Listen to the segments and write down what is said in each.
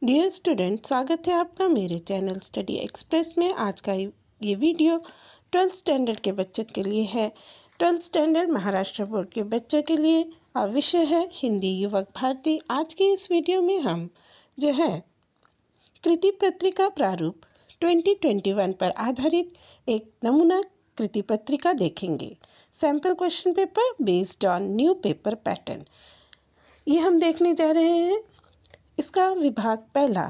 Dear student, स्वागत है आपका मेरे चैनल स्टडी एक्सप्रेस में। आज का ये वीडियो 12th स्टैंडर्ड के बच्चों के लिए है। 12th स्टैंडर्ड महाराष्ट्र बोर्ड के बच्चों के लिए और विषय है हिंदी युवक भारती। आज की इस वीडियो में हम जो है कृति पत्रिका प्रारूप 2021 पर आधारित एक नमूना कृति पत्रिका देखेंगे। Sample question paper based on new paper pattern, ये हम देखने जा रहे हैं। इसका विभाग पहला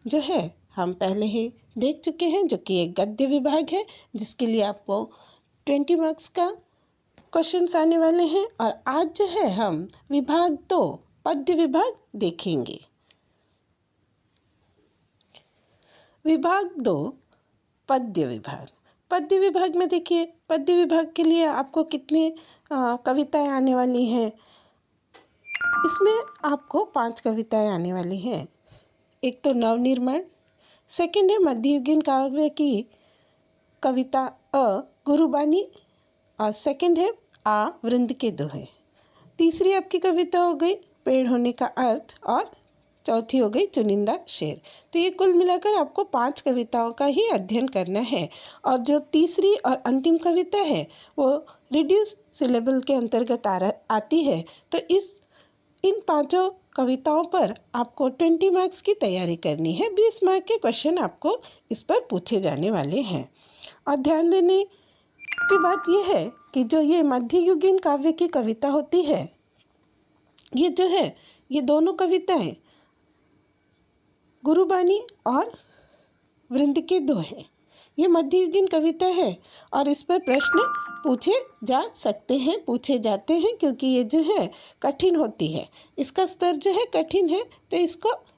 जो है हम पहले ही देख चुके हैं, जो कि एक गद्य विभाग है, जिसके लिए आपको 20 मार्क्स का क्वेश्चंस आने वाले हैं। और आज जो है हम विभाग 2 पद्य विभाग देखेंगे। विभाग 2 पद्य विभाग। पद्य विभाग में देखिए, पद्य विभाग के लिए आपको कितने कविताएं आने वाली हैं। इसमें आपको 5 कविताएं आने वाली हैं। एक तो नवनिर्माण, सेकंड है मध्ययुगीन काव्य की कविता अ गुरुबानी, और सेकंड है आ वृंद के दोहे। तीसरी आपकी कविता हो गई पेड़ होने का अर्थ, और चौथी हो गई चुनिंदा शेर। तो ये कुल मिलाकर आपको 5 कविताओं का ही अध्ययन करना है। और जो तीसरी और अंतिम कविता है वो रिड्यूस सिलेबल के अंतर्गत आती है। तो इन 5 कविताओं पर आपको 20 मार्क्स की तैयारी करनी है। 20 मार्क के क्वेश्चन आपको इस पर पूछे जाने वाले हैं। और ध्यान देने की बात यह है कि जो ये मध्ययुगीन काव्य की कविता होती है, ये जो है ये दोनों कविताएं गुरुबानी और वृंद के दोहे, ये मध्ययुगीन कविता है और इस पर प्रश्न पूछे जा सकते हैं, पूछे जाते हैं, क्योंकि ये जो है कठिन होती है। इसका स्तर जो है कठिन है, तो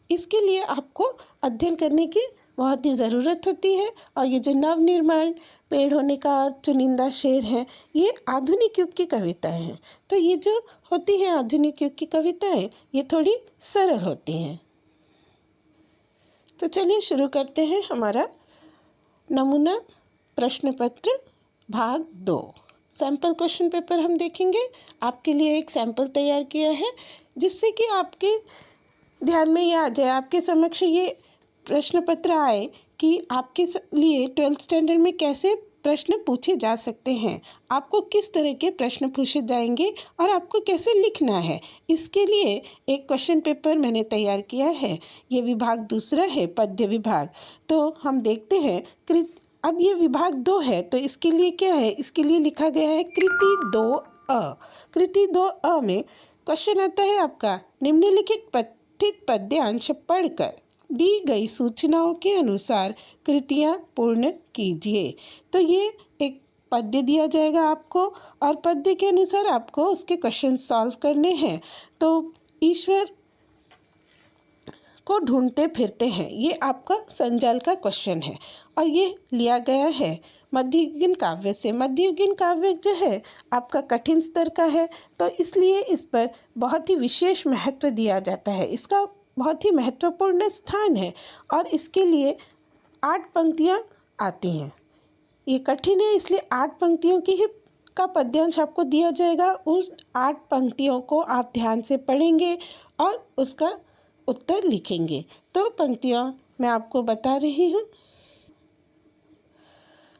इसके लिए आपको अध्ययन करने की बहुत ही ज़रूरत होती है। और ये जो नवनिर्माण, पेड़ होने का, चुनिंदा शेर हैं, ये आधुनिक युग की कविताएं हैं। तो ये जो होती हैं आधुनिक युग की कविताएं, ये थोड़ी सरल होती हैं। तो चलिए शुरू करते हैं हमारा नमूना प्रश्न पत्र भाग 2। सैम्पल क्वेश्चन पेपर हम देखेंगे। आपके लिए एक सैम्पल तैयार किया है, जिससे कि आपके ध्यान में ये आ जाए, आपके समक्ष ये प्रश्न पत्र आए कि आपके लिए 12th स्टैंडर्ड में कैसे प्रश्न पूछे जा सकते हैं, आपको किस तरह के प्रश्न पूछे जाएंगे और आपको कैसे लिखना है। इसके लिए एक क्वेश्चन पेपर मैंने तैयार किया है। ये विभाग दूसरा है, पद्य विभाग। तो हम देखते हैं अब ये विभाग 2 है, तो इसके लिए क्या है, इसके लिए लिखा गया है कृति 2 अ। कृति 2 अ में क्वेश्चन आता है आपका, निम्नलिखित पठित पद्यांश पढ़कर दी गई सूचनाओं के अनुसार कृतियाँ पूर्ण कीजिए। तो ये एक पद्य दिया जाएगा आपको, और पद्य के अनुसार आपको उसके क्वेश्चन सॉल्व करने हैं। तो ईश्वर को ढूंढते फिरते हैं, ये आपका संजाल का क्वेश्चन है, और ये लिया गया है मध्ययुगीन काव्य से। मध्ययुगीन काव्य जो है आपका कठिन स्तर का है, तो इसलिए इस पर बहुत ही विशेष महत्व दिया जाता है। इसका बहुत ही महत्वपूर्ण स्थान है, और इसके लिए 8 पंक्तियाँ आती हैं। ये कठिन है, इसलिए 8 पंक्तियों की ही का पद्यांश आपको दिया जाएगा। उस 8 पंक्तियों को आप ध्यान से पढ़ेंगे और उसका उत्तर लिखेंगे। तो पंक्तियाँ मैं आपको बता रही हूँ,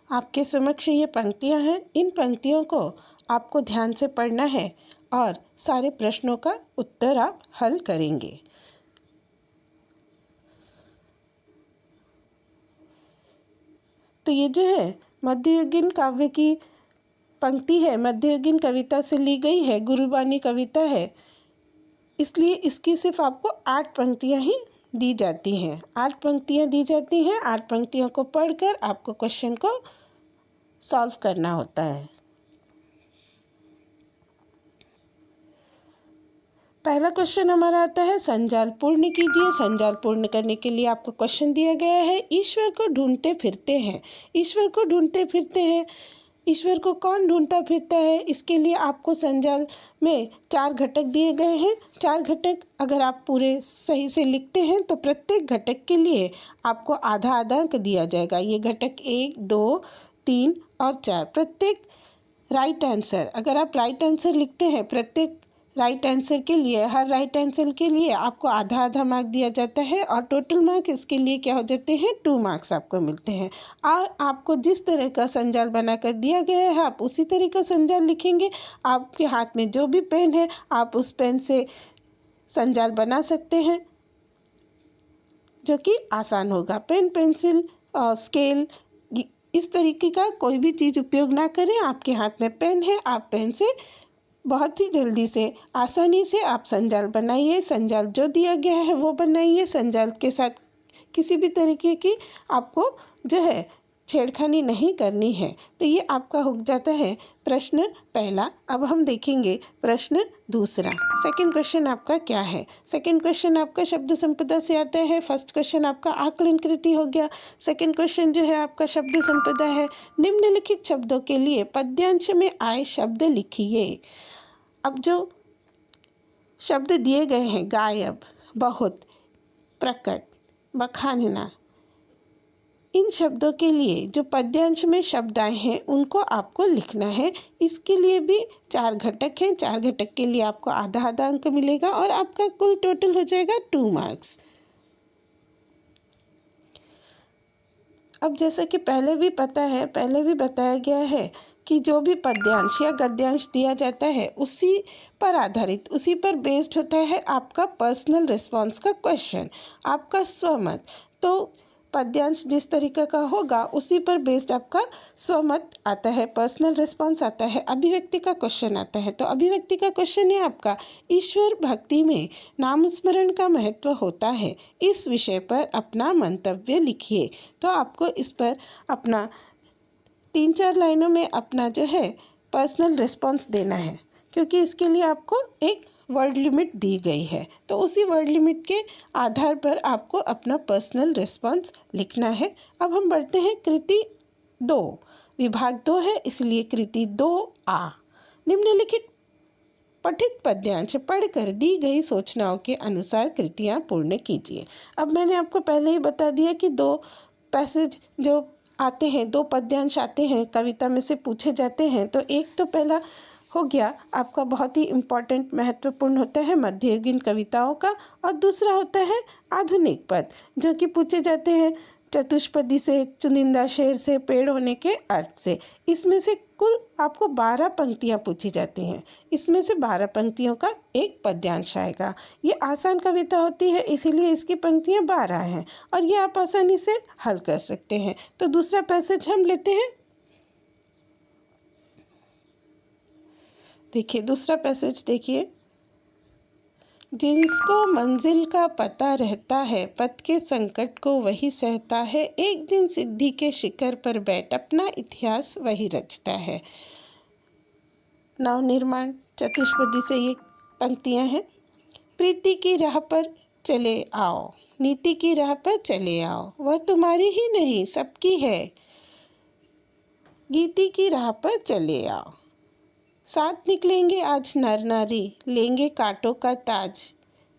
आपके समक्ष ये पंक्तियाँ हैं। इन पंक्तियों को आपको ध्यान से पढ़ना है और सारे प्रश्नों का उत्तर आप हल करेंगे। तो ये जो है मध्ययुगीन काव्य की पंक्ति है, मध्ययुगीन कविता से ली गई है, गुरुबानी कविता है, इसलिए इसकी सिर्फ आपको 8 पंक्तियाँ ही दी जाती हैं। 8 पंक्तियाँ दी जाती हैं। 8 पंक्तियों को पढ़कर आपको क्वेश्चन को सॉल्व करना होता है। पहला क्वेश्चन हमारा आता है, संजाल पूर्ण कीजिए। संजाल पूर्ण करने के लिए आपको क्वेश्चन दिया गया है, ईश्वर को ढूंढते फिरते हैं। ईश्वर को ढूंढते फिरते हैं, ईश्वर को कौन ढूंढता फिरता है, इसके लिए आपको संजाल में 4 घटक दिए गए हैं। 4 घटक अगर आप पूरे सही से लिखते हैं तो प्रत्येक घटक के लिए आपको आधा आधा अंक दिया जाएगा। ये घटक 1, 2, 3 और 4 प्रत्येक राइट आंसर, अगर आप राइट आंसर लिखते हैं प्रत्येक राइट आंसर के लिए, हर राइट आंसर के लिए आपको आधा आधा मार्क दिया जाता है और टोटल मार्क इसके लिए क्या हो जाते हैं, 2 मार्क्स आपको मिलते हैं। और आपको जिस तरह का संजाल बनाकर दिया गया है आप उसी तरह का संजाल लिखेंगे। आपके हाथ में जो भी पेन है आप उस पेन से संजाल बना सकते हैं, जो कि आसान होगा। पेन, पेंसिल, स्केल, इस तरीके का कोई भी चीज़ उपयोग ना करें। आपके हाथ में पेन है, आप पेन से बहुत ही जल्दी से, आसानी से आप संजाल बनाइए। संजाल जो दिया गया है वो बनाइए। संजाल के साथ किसी भी तरीके की आपको जो है छेड़खानी नहीं करनी है। तो ये आपका हो जाता है प्रश्न पहला। अब हम देखेंगे प्रश्न दूसरा। सेकंड क्वेश्चन आपका क्या है? सेकंड क्वेश्चन आपका शब्द संपदा से आता है। फर्स्ट क्वेश्चन आपका आकलन कृति हो गया। सेकंड क्वेश्चन जो है आपका शब्द संपदा है। निम्नलिखित शब्दों के लिए पद्यांश में आए शब्द लिखिए। अब जो शब्द दिए गए हैं, गायब, बहुत, प्रकट, बखानना, इन शब्दों के लिए जो पद्यांश में शब्द आए हैं उनको आपको लिखना है। इसके लिए भी 4 घटक हैं। 4 घटक के लिए आपको आधा आधा अंक मिलेगा और आपका कुल टोटल हो जाएगा 2 मार्क्स। अब जैसे कि पहले भी बताया गया है कि जो भी पद्यांश या गद्यांश दिया जाता है उसी पर आधारित, उसी पर बेस्ड होता है आपका पर्सनल रिस्पॉन्स का क्वेश्चन, आपका स्वमत। तो पद्यांश जिस तरीके का होगा उसी पर बेस्ड आपका स्वमत आता है, पर्सनल रिस्पॉन्स आता है, अभिव्यक्ति का क्वेश्चन आता है। तो अभिव्यक्ति का क्वेश्चन है आपका, ईश्वर भक्ति में नामस्मरण का महत्व होता है, इस विषय पर अपना मंतव्य लिखिए। तो आपको इस पर अपना 3-4 लाइनों में अपना जो है पर्सनल रिस्पॉन्स देना है, क्योंकि इसके लिए आपको एक वर्ड लिमिट दी गई है। तो उसी वर्ड लिमिट के आधार पर आपको अपना पर्सनल रिस्पॉन्स लिखना है। अब हम बढ़ते हैं कृति 2। विभाग 2 है इसलिए कृति 2A। निम्नलिखित पठित पद्यांश पढ़कर दी गई सूचनाओं के अनुसार कृतियाँ पूर्ण कीजिए। अब मैंने आपको पहले ही बता दिया कि 2 पैसेज जो आते हैं, 2 पद्यांश आते हैं कविता में से पूछे जाते हैं। तो एक तो पहला हो गया आपका बहुत ही इम्पॉर्टेंट, महत्वपूर्ण होता है मध्ययुगीन कविताओं का, और दूसरा होता है आधुनिक पद जो कि पूछे जाते हैं चतुष्पदी से, चुनिंदा शेर से, पेड़ होने के अर्थ से। इसमें से कुल आपको 12 पंक्तियाँ पूछी जाती हैं। इसमें से 12 पंक्तियों का एक पद्यांश आएगा। ये आसान कविता होती है इसीलिए इसकी पंक्तियाँ 12 हैं और ये आप आसानी से हल कर सकते हैं। तो दूसरा पैसेज हम लेते हैं। देखिए दूसरा पैसेज देखिए, जिसको मंजिल का पता रहता है, पथ के संकट को वही सहता है, एक दिन सिद्धि के शिखर पर बैठ अपना इतिहास वही रचता है। नवनिर्माण चतुष्पदी से ये पंक्तियाँ हैं। प्रीति की राह पर चले आओ, नीति की राह पर चले आओ, वह तुम्हारी ही नहीं सबकी है, गीति की राह पर चले आओ। साथ निकलेंगे आज नर नारी, लेंगे कांटों का ताज,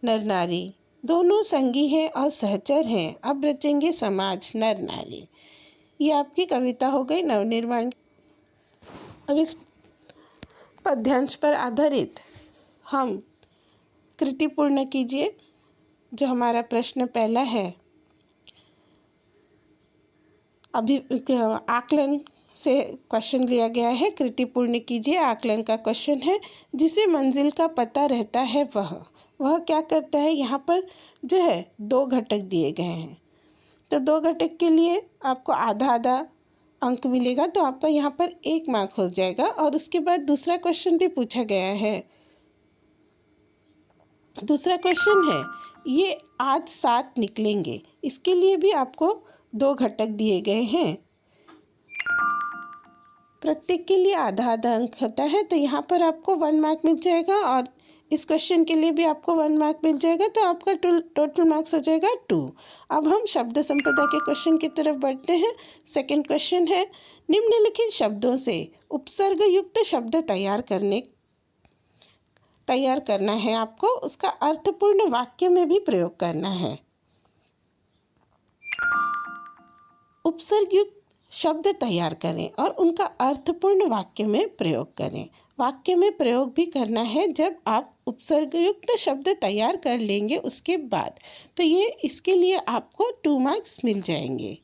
नर नारी दोनों संगी हैं और सहचर हैं, अब रचेंगे समाज नर नारी। ये आपकी कविता हो गई नवनिर्माण। अब इस पद्यांश पर आधारित हम कृति पूर्ण कीजिए। जो हमारा प्रश्न पहला है, अभी आकलन से क्वेश्चन लिया गया है, कृति पूर्ण कीजिए। आकलन का क्वेश्चन है, जिसे मंजिल का पता रहता है वह क्या करता है। यहाँ पर जो है 2 घटक दिए गए हैं, तो 2 घटक के लिए आपको आधा आधा अंक मिलेगा, तो आपका यहाँ पर 1 मार्क हो जाएगा। और उसके बाद दूसरा क्वेश्चन भी पूछा गया है। दूसरा क्वेश्चन है, ये आज साथ निकलेंगे, इसके लिए भी आपको 2 घटक दिए गए हैं, प्रत्येक के लिए आधा आधा अंक होता है। तो यहाँ पर आपको 1 मार्क मिल जाएगा और इस क्वेश्चन के लिए भी आपको 1 मार्क मिल जाएगा, तो आपका टोटल मार्क्स हो जाएगा 2। अब हम शब्द संपदा के क्वेश्चन की तरफ बढ़ते हैं। सेकंड क्वेश्चन है, निम्नलिखित शब्दों से उपसर्ग युक्त शब्द तैयार करना है आपको, उसका अर्थपूर्ण वाक्य में भी प्रयोग करना है। उपसर्ग युक्त शब्द तैयार करें और उनका अर्थपूर्ण वाक्य में प्रयोग करें। वाक्य में प्रयोग भी करना है जब आप उपसर्गयुक्त शब्द तैयार कर लेंगे उसके बाद। तो ये इसके लिए आपको 2 मार्क्स मिल जाएंगे।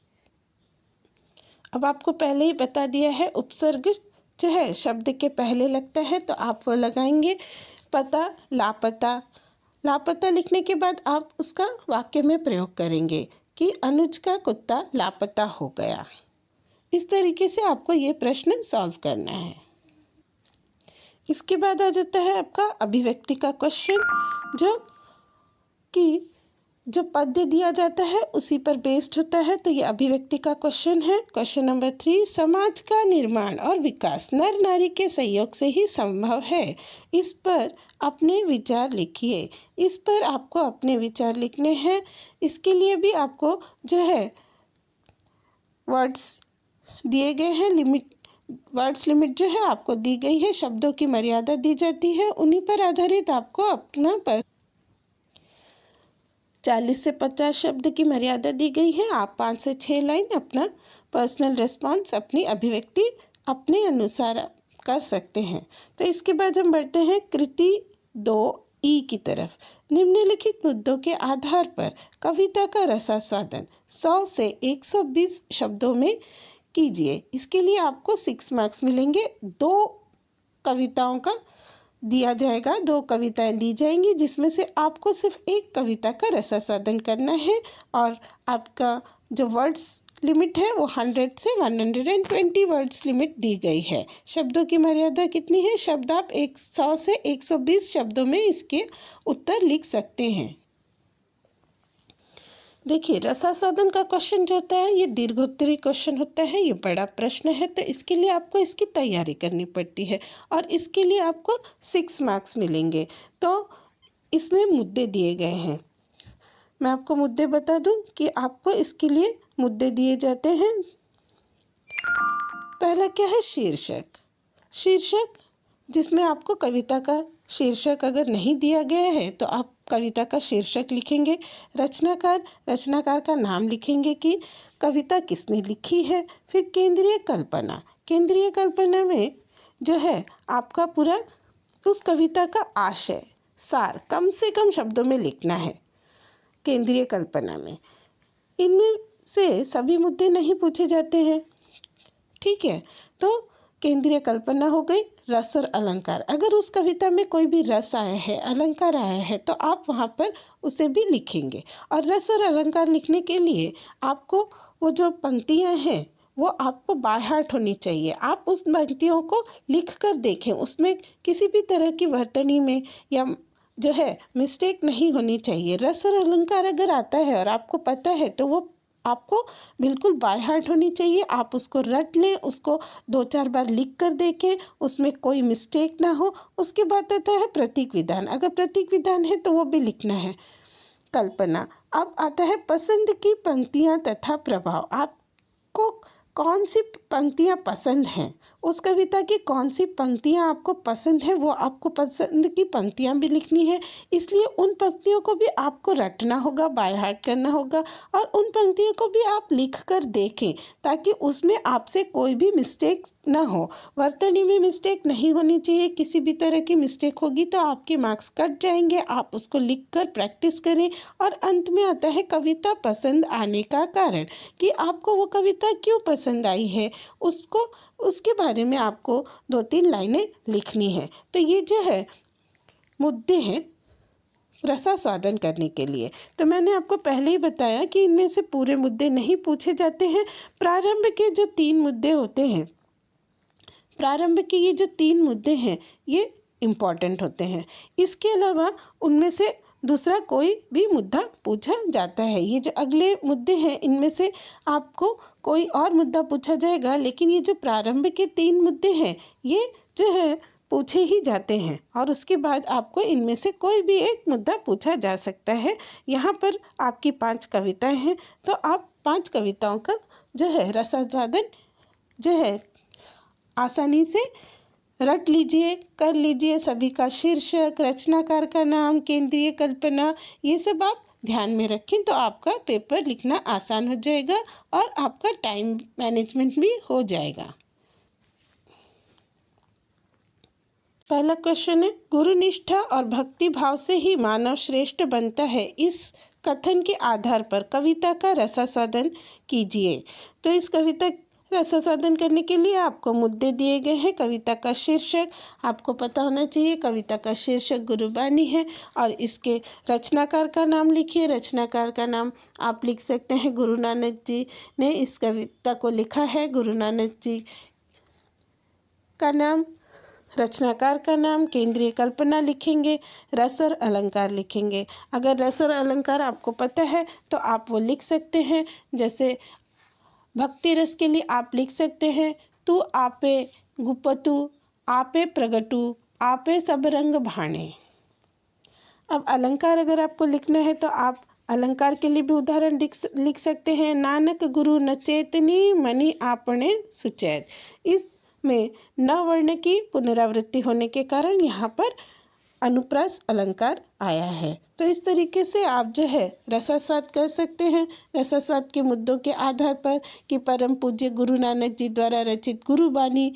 अब आपको पहले ही बता दिया है, उपसर्ग जो है शब्द के पहले लगता है तो आप वो लगाएंगे। पता, लापता। लापता लिखने के बाद आप उसका वाक्य में प्रयोग करेंगे कि अनुज का कुत्ता लापता हो गया। इस तरीके से आपको ये प्रश्न सॉल्व करना है। इसके बाद आ जाता है आपका अभिव्यक्ति का क्वेश्चन, जो पद्य दिया जाता है उसी पर बेस्ड होता है। तो ये अभिव्यक्ति का क्वेश्चन है। क्वेश्चन नंबर 3, समाज का निर्माण और विकास नर नारी के सहयोग से ही संभव है। इस पर अपने विचार लिखिए। इस पर आपको अपने विचार लिखने हैं। इसके लिए भी आपको जो है वर्ड्स दिए गए हैं, वर्ड्स लिमिट जो है आपको दी गई है, शब्दों की मर्यादा दी जाती है, उन्हीं पर आधारित आपको अपना 40 से 50 शब्द की मर्यादा दी गई है। आप 5 से 6 लाइन अपना पर्सनल रिस्पॉन्स, अपनी अभिव्यक्ति अपने अनुसार कर सकते हैं। तो इसके बाद हम बढ़ते हैं कृति 2E की तरफ। निम्नलिखित मुद्दों के आधार पर कविता का रसास्वादन 100 से 120 शब्दों में कीजिए। इसके लिए आपको 6 मार्क्स मिलेंगे। 2 कविताओं का दिया जाएगा, 2 कविताएं दी जाएंगी जिसमें से आपको सिर्फ एक कविता का रसास्वादन करना है। और आपका जो वर्ड्स लिमिट है वो 100 से 120 वर्ड्स लिमिट दी गई है। शब्दों की मर्यादा कितनी है? शब्द आप 100 से 120 शब्दों में इसके उत्तर लिख सकते हैं। देखिए, रसास्वादन का क्वेश्चन जो होता है ये दीर्घोत्तरी क्वेश्चन होता है, ये बड़ा प्रश्न है। तो इसके लिए आपको इसकी तैयारी करनी पड़ती है और इसके लिए आपको 6 मार्क्स मिलेंगे। तो इसमें मुद्दे दिए गए हैं। मैं आपको मुद्दे बता दूं कि आपको इसके लिए मुद्दे दिए जाते हैं। पहला क्या है? शीर्षक। शीर्षक जिसमें आपको कविता का शीर्षक अगर नहीं दिया गया है तो आप कविता का शीर्षक लिखेंगे। रचनाकार का नाम लिखेंगे कि कविता किसने लिखी है। फिर केंद्रीय कल्पना। केंद्रीय कल्पना में जो है आपका पूरा उस कविता का आशय, सार कम से कम शब्दों में लिखना है केंद्रीय कल्पना में। इनमें से सभी मुद्दे नहीं पूछे जाते हैं, ठीक है। तो केंद्रीय कल्पना हो गई। रस और अलंकार, अगर उस कविता में कोई भी रस आया है, अलंकार आया है तो आप वहाँ पर उसे भी लिखेंगे। और रस और अलंकार लिखने के लिए आपको वो जो पंक्तियाँ हैं वो आपको बाय हार्ट होनी चाहिए। आप उस पंक्तियों को लिख कर देखें, उसमें किसी भी तरह की वर्तनी में या जो है मिस्टेक नहीं होनी चाहिए। रस और अलंकार अगर आता है और आपको पता है तो वो आपको बिल्कुल बाय हार्ट होनी चाहिए। आप उसको रट लें, उसको 2-4 बार लिख कर देखें, उसमें कोई मिस्टेक ना हो। उसके बाद आता है प्रतीक विधान। अगर प्रतीक विधान है तो वो भी लिखना है। कल्पना। अब आता है पसंद की पंक्तियाँ तथा प्रभाव। आपको कौन सी पंक्तियाँ पसंद हैं, उस कविता की कौन सी पंक्तियाँ आपको पसंद है, वो आपको पसंद की पंक्तियाँ भी लिखनी है। इसलिए उन पंक्तियों को भी आपको रटना होगा, बाय हार्ट करना होगा और उन पंक्तियों को भी आप लिख कर देखें ताकि उसमें आपसे कोई भी मिस्टेक ना हो। वर्तनी में मिस्टेक नहीं होनी चाहिए। किसी भी तरह की मिस्टेक होगी तो आपके मार्क्स कट जाएंगे। आप उसको लिख कर प्रैक्टिस करें। और अंत में आता है कविता पसंद आने का कारण, कि आपको वो कविता क्यों पसंद आई है, उसके बारे में आपको 2-3 लाइनें लिखनी है। तो ये जो है मुद्दे हैं रसास्वादन करने के लिए। तो मैंने आपको पहले ही बताया कि इनमें से पूरे मुद्दे नहीं पूछे जाते हैं। प्रारंभ के जो 3 मुद्दे होते हैं, प्रारंभ के ये जो 3 मुद्दे हैं ये इम्पॉर्टेंट होते हैं। इसके अलावा उनमें से दूसरा कोई भी मुद्दा पूछा जाता है। ये जो अगले मुद्दे हैं इनमें से आपको कोई और मुद्दा पूछा जाएगा, लेकिन ये जो प्रारंभ के 3 मुद्दे हैं ये जो है पूछे ही जाते हैं। और उसके बाद आपको इनमें से कोई भी एक मुद्दा पूछा जा सकता है। यहाँ पर आपकी 5 कविताएं हैं तो आप 5 कविताओं का जो है रसास्वादन जो है आसानी से रट लीजिए, कर लीजिए। सभी का शीर्षक, रचनाकार का नाम, केंद्रीय कल्पना, ये सब आप ध्यान में रखें तो आपका पेपर लिखना आसान हो जाएगा और आपका टाइम मैनेजमेंट भी हो जाएगा। पहला क्वेश्चन है, गुरु निष्ठा और भक्ति भाव से ही मानव श्रेष्ठ बनता है, इस कथन के आधार पर कविता का रसास्वादन कीजिए। तो इस कविता रसास्वादन करने के लिए आपको मुद्दे दिए गए हैं। कविता का शीर्षक आपको पता होना चाहिए। कविता का शीर्षक गुरुबानी है और इसके रचनाकार का नाम लिखिए। रचनाकार का नाम आप लिख सकते हैं, गुरु नानक जी ने इस कविता को लिखा है। गुरु नानक जी का नाम, रचनाकार का नाम, केंद्रीय कल्पना लिखेंगे, रस और अलंकार लिखेंगे। अगर रस और अलंकार आपको पता है तो आप वो लिख सकते हैं। जैसे भक्ति रस के लिए आप लिख सकते हैं, तू आपे गुपतु आपे प्रगटु आपे सब रंग भाणे। अब अलंकार अगर आपको लिखना है तो आप अलंकार के लिए भी उदाहरण लिख सकते हैं। नानक गुरु न चेतनी मनि आपने सुचैत। इसमें न वर्ण की पुनरावृत्ति होने के कारण यहाँ पर अनुप्रास अलंकार आया है। तो इस तरीके से आप जो है रसास्वाद कर सकते हैं। रसास्वाद के मुद्दों के आधार पर कि परम पूज्य गुरु नानक जी द्वारा रचित गुरुबानी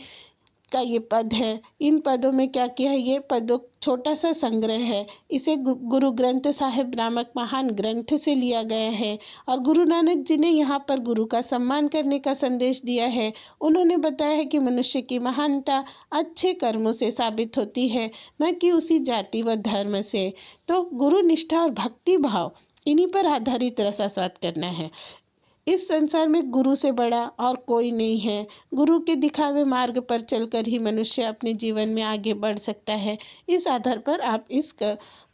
का ये पद है, इन पदों में क्या किया है, ये पदों छोटा सा संग्रह है। इसे गुरु ग्रंथ साहिब नामक महान ग्रंथ से लिया गया है और गुरु नानक जी ने यहाँ पर गुरु का सम्मान करने का संदेश दिया है। उन्होंने बताया है कि मनुष्य की महानता अच्छे कर्मों से साबित होती है, न कि उसी जाति व धर्म से। तो गुरु निष्ठा और भक्ति भाव इन्हीं पर आधारित रसास्वाद करना है। इस संसार में गुरु से बड़ा और कोई नहीं है। गुरु के दिखावे मार्ग पर चलकर ही मनुष्य अपने जीवन में आगे बढ़ सकता है। इस आधार पर आप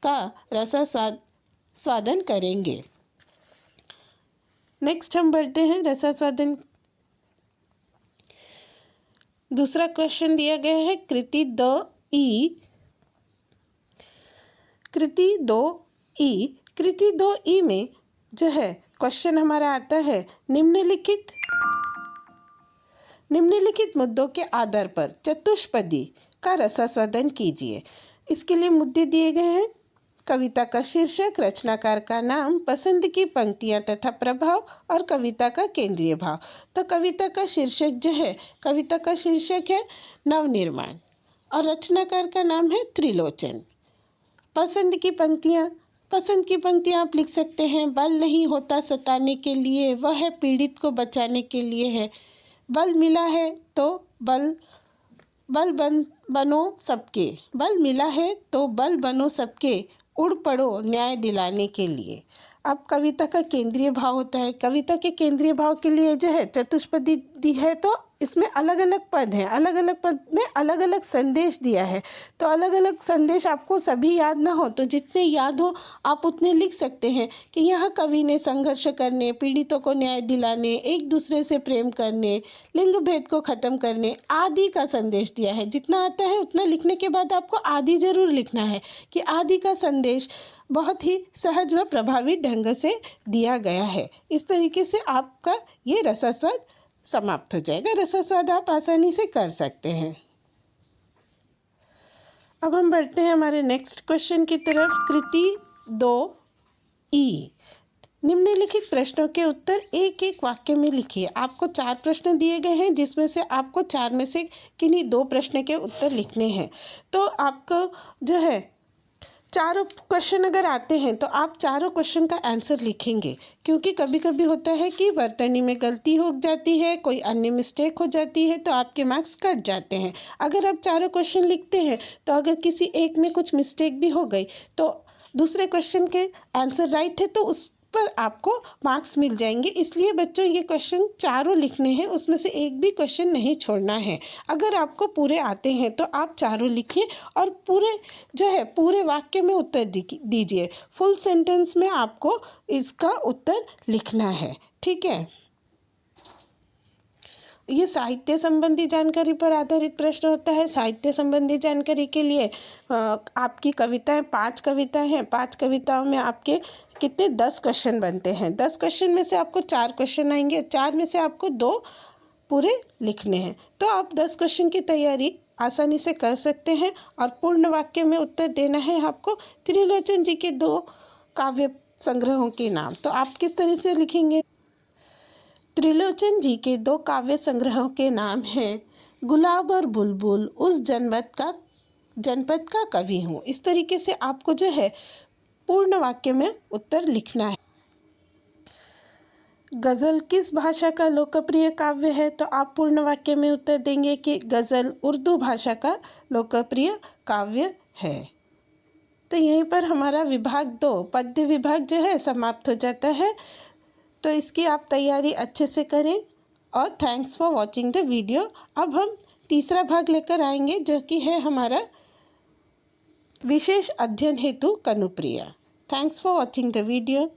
का रसास्वादन करेंगे। नेक्स्ट हम बढ़ते हैं रसास्वादन। दूसरा क्वेश्चन दिया गया है, कृति 2ई। कृति 2ई, कृति 2ई में जो है क्वेश्चन हमारा आता है, निम्नलिखित मुद्दों के आधार पर चतुष्पदी का रसास्वादन कीजिए। इसके लिए मुद्दे दिए गए हैं। कविता का शीर्षक, रचनाकार का नाम, पसंद की पंक्तियां तथा प्रभाव और कविता का केंद्रीय भाव। तो कविता का शीर्षक जो है, कविता का शीर्षक है नवनिर्माण और रचनाकार का नाम है त्रिलोचन। पसंद की पंक्तियां आप लिख सकते हैं, बल नहीं होता सताने के लिए, वह है पीड़ित को बचाने के लिए है। बल मिला है तो बल बनो सबके, बल मिला है तो बल बनो सबके, उड़ पड़ो न्याय दिलाने के लिए। अब कविता का केंद्रीय भाव होता है। कविता के केंद्रीय भाव के लिए जो है चतुष्पदी दी है, तो इसमें अलग अलग पद हैं, अलग अलग पद में अलग अलग संदेश दिया है। तो अलग अलग संदेश आपको सभी याद ना हो तो जितने याद हो आप उतने लिख सकते हैं कि यहाँ कवि ने संघर्ष करने, पीड़ितों को न्याय दिलाने, एक दूसरे से प्रेम करने, लिंग भेद को ख़त्म करने आदि का संदेश दिया है। जितना आता है उतना लिखने के बाद आपको आदि ज़रूर लिखना है कि आदि का संदेश बहुत ही सहज व प्रभावी ढंग से दिया गया है। इस तरीके से आपका ये रसास्वाद समाप्त हो जाएगा। रसास्वाद आप आसानी से कर सकते हैं। अब हम बढ़ते हैं हमारे नेक्स्ट क्वेश्चन की तरफ। कृति 2ई, निम्नलिखित प्रश्नों के उत्तर एक एक वाक्य में लिखिए। आपको 4 प्रश्न दिए गए हैं जिसमें से आपको 4 में से किन्हीं 2 प्रश्न के उत्तर लिखने हैं। तो आपको जो है चारों क्वेश्चन अगर आते हैं तो आप चारों क्वेश्चन का आंसर लिखेंगे, क्योंकि कभी कभी होता है कि वर्तनी में गलती हो जाती है, कोई अन्य मिस्टेक हो जाती है तो आपके मार्क्स कट जाते हैं। अगर आप चारों क्वेश्चन लिखते हैं तो अगर किसी एक में कुछ मिस्टेक भी हो गई तो दूसरे क्वेश्चन के आंसर राइट है तो उस पर आपको मार्क्स मिल जाएंगे। इसलिए बच्चों ये क्वेश्चन चारों लिखने हैं, उसमें से एक भी क्वेश्चन नहीं छोड़ना है। अगर आपको पूरे आते हैं तो आप चारों लिखिए और पूरे वाक्य में उत्तर दीजिए। फुल सेंटेंस में आपको इसका उत्तर लिखना है, ठीक है। ये साहित्य संबंधी जानकारी पर आधारित प्रश्न होता है। साहित्य संबंधी जानकारी के लिए आपकी कविताएं 5 कविताएं हैं। 5 कविताओं में आपके कितने 10 क्वेश्चन बनते हैं। 10 क्वेश्चन में से आपको 4 क्वेश्चन आएंगे, 4 में से आपको 2 पूरे लिखने हैं। तो आप 10 क्वेश्चन की तैयारी आसानी से कर सकते हैं और पूर्ण वाक्य में उत्तर देना है आपको। त्रिलोचन जी के 2 काव्य संग्रहों के नाम, तो आप किस तरह से लिखेंगे? त्रिलोचन जी के 2 काव्य संग्रहों के नाम हैं गुलाब और बुलबुल, उस जनपद का जनपद का कवि हूँ। इस तरीके से आपको जो है पूर्ण वाक्य में उत्तर लिखना है। गज़ल किस भाषा का लोकप्रिय काव्य है? तो आप पूर्ण वाक्य में उत्तर देंगे कि गज़ल उर्दू भाषा का लोकप्रिय काव्य है। तो यहीं पर हमारा विभाग 2 पद्य विभाग जो है समाप्त हो जाता है। तो इसकी आप तैयारी अच्छे से करें और thanks for watching the video. अब हम तीसरा भाग लेकर आएंगे जो कि है हमारा विशेष अध्ययन हेतु Kanupriya. Thanks for watching the video.